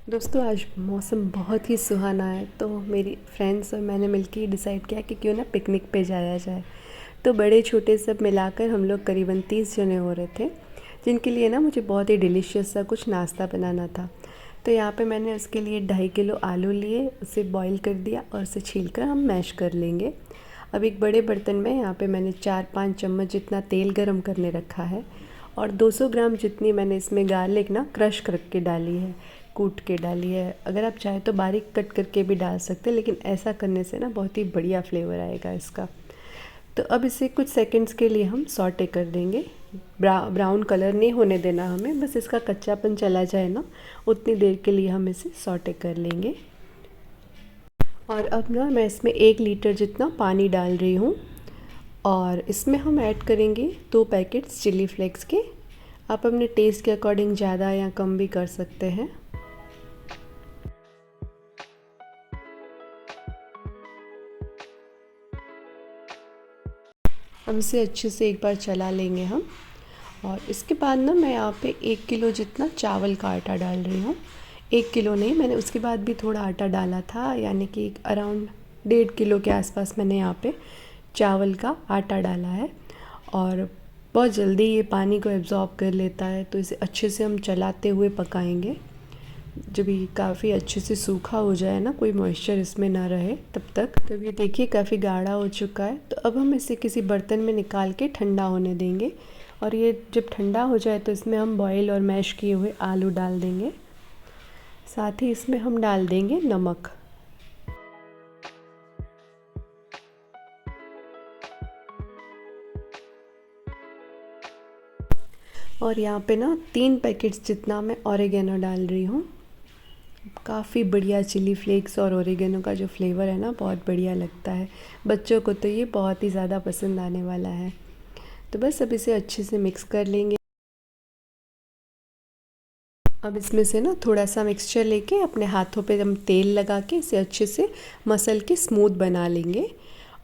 दोस्तों आज मौसम बहुत ही सुहाना है, तो मेरी फ्रेंड्स और मैंने मिलके डिसाइड किया कि क्यों ना पिकनिक पे जाया जाए। तो बड़े छोटे सब मिलाकर हम लोग करीबन 30 जने हो रहे थे, जिनके लिए ना मुझे बहुत ही डिलीशियस सा कुछ नाश्ता बनाना था। तो यहाँ पे मैंने उसके लिए 2.5 किलो आलू लिए, उसे बॉईल कर दिया और उसे छीलकर हम मैश कर लेंगे। अब एक बड़े बर्तन में यहाँ पे मैंने 4-5 चम्मच जितना तेल गरम करने रखा है और 200 ग्राम जितनी मैंने इसमें गार्लिक ना क्रश करके डाली है, कूट के डाली है। अगर आप चाहे तो बारीक कट करके भी डाल सकते हैं, लेकिन ऐसा करने से ना बहुत ही बढ़िया फ्लेवर आएगा इसका। तो अब इसे कुछ सेकंड्स के लिए हम सॉटे कर देंगे। ब्राउन कलर नहीं होने देना हमें, बस इसका कच्चापन चला जाए ना, उतनी देर के लिए हम इसे सॉटे कर लेंगे। और अब ना मैं इसमें 1 लीटर जितना पानी डाल रही हूँ और इसमें हम ऐड करेंगे 2 पैकेट्स चिली फ्लेक्स के। आप अपने टेस्ट के अकॉर्डिंग ज़्यादा या कम भी कर सकते हैं। अब इसे अच्छे से एक बार चला लेंगे हम। और इसके बाद ना मैं यहाँ पे 1 किलो जितना चावल का आटा डाल रही हूँ। 1 किलो नहीं, मैंने उसके बाद भी थोड़ा आटा डाला था, यानी कि अराउंड 1.5 किलो के आसपास मैंने यहाँ पे चावल का आटा डाला है। और बहुत जल्दी ये पानी को एब्ज़ॉर्ब कर लेता है, तो इसे अच्छे से हम चलाते हुए पकाएंगे। जब ये काफ़ी अच्छे से सूखा हो जाए ना, कोई मॉइस्चर इसमें ना रहे तब तक। तब ये देखिए काफ़ी गाढ़ा हो चुका है। तो अब हम इसे किसी बर्तन में निकाल के ठंडा होने देंगे। और ये जब ठंडा हो जाए तो इसमें हम बॉयल और मैश किए हुए आलू डाल देंगे। साथ ही इसमें हम डाल देंगे नमक। और यहाँ पे ना 3 पैकेट्स जितना मैं ऑरिगेनो डाल रही हूँ। काफ़ी बढ़िया चिली फ्लेक्स और ओरिगेनो का जो फ्लेवर है ना, बहुत बढ़िया लगता है। बच्चों को तो ये बहुत ही ज़्यादा पसंद आने वाला है। तो बस अब इसे अच्छे से मिक्स कर लेंगे। अब इसमें से ना थोड़ा सा मिक्सचर लेके अपने हाथों पे हम तेल लगा के इसे अच्छे से मसल के स्मूथ बना लेंगे।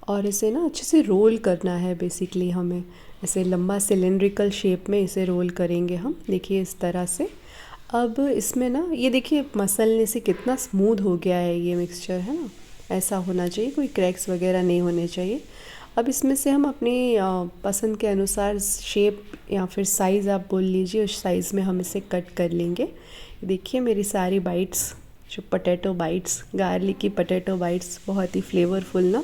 और इसे ना अच्छे से रोल करना है। बेसिकली हमें ऐसे लंबा सिलेंड्रिकल शेप में इसे रोल करेंगे हम, देखिए इस तरह से। अब इसमें ना ये देखिए मसलने से कितना स्मूथ हो गया है ये मिक्सचर, है ना। ऐसा होना चाहिए, कोई क्रैक्स वगैरह नहीं होने चाहिए। अब इसमें से हम अपनी पसंद के अनुसार शेप या फिर साइज़ आप बोल लीजिए, उस साइज़ में हम इसे कट कर लेंगे। देखिए मेरी सारी बाइट्स, जो पोटैटो बाइट्स, गार्लिक की पोटैटो बाइट्स बहुत ही फ्लेवरफुल ना,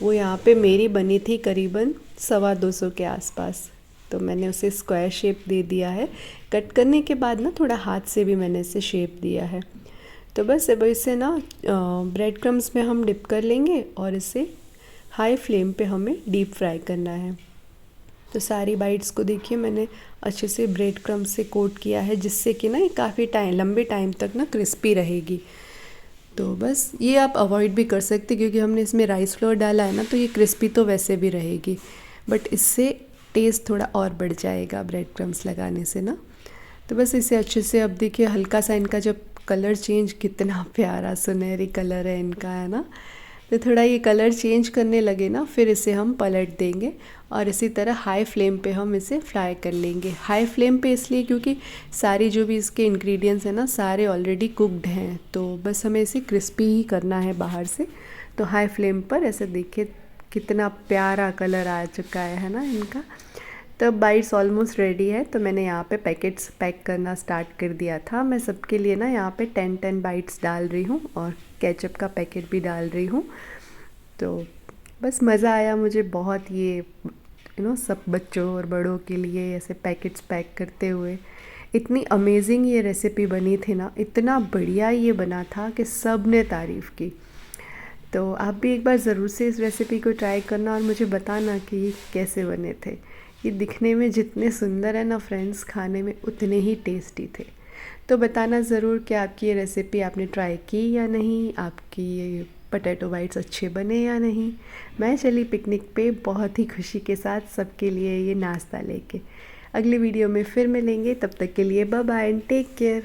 वो यहाँ पे मेरी बनी थी करीबन 250 के आसपास। तो मैंने उसे स्क्वायर शेप दे दिया है। कट करने के बाद ना थोड़ा हाथ से भी मैंने इसे शेप दिया है। तो बस अब इसे ना ब्रेड क्रम्स में हम डिप कर लेंगे और इसे हाई फ्लेम पे हमें डीप फ्राई करना है। तो सारी बाइट्स को देखिए मैंने अच्छे से ब्रेड क्रम्स से कोट किया है, जिससे कि ना ये काफ़ी लंबे टाइम तक ना क्रिस्पी रहेगी। तो बस ये आप अवॉइड भी कर सकते, क्योंकि हमने इसमें राइस फ्लोर डाला है ना, तो ये क्रिस्पी तो वैसे भी रहेगी, बट इससे टेस्ट थोड़ा और बढ़ जाएगा ब्रेड क्रम्स लगाने से ना। तो बस इसे अच्छे से, अब देखिए हल्का सा इनका जब कलर चेंज, कितना प्यारा सुनहरी कलर है इनका, है ना। तो थोड़ा ये कलर चेंज करने लगे ना, फिर इसे हम पलट देंगे और इसी तरह हाई फ्लेम पे हम इसे फ्राई कर लेंगे। हाई फ्लेम पे इसलिए क्योंकि सारी जो भी इसके इंग्रेडिएंट्स हैं ना, सारे ऑलरेडी कुक्ड हैं, तो बस हमें इसे क्रिस्पी ही करना है बाहर से। तो हाई फ्लेम पर ऐसे देखिए कितना प्यारा कलर आ चुका है ना इनका। तब बाइट्स ऑलमोस्ट रेडी है, तो मैंने यहाँ पे पैकेट्स पैक करना स्टार्ट कर दिया था। मैं सबके लिए ना यहाँ पे 10 बाइट्स डाल रही हूँ और केचप का पैकेट भी डाल रही हूँ। तो बस मज़ा आया मुझे बहुत, ये सब बच्चों और बड़ों के लिए ऐसे पैकेट्स पैक करते हुए। इतनी अमेजिंग ये रेसिपी बनी थी ना, इतना बढ़िया ये बना था कि सब ने तारीफ़ की। तो आप भी एक बार ज़रूर से इस रेसिपी को ट्राई करना और मुझे बताना कि ये कैसे बने थे। ये दिखने में जितने सुंदर है ना फ्रेंड्स, खाने में उतने ही टेस्टी थे। तो बताना ज़रूर कि आपकी ये रेसिपी आपने ट्राई की या नहीं, आपकी ये पोटैटो बाइट्स अच्छे बने या नहीं। मैं चली पिकनिक पे बहुत ही खुशी के साथ सबके लिए ये नाश्ता लेके। अगली वीडियो में फिर मिलेंगे, तब तक के लिए bye bye and take care.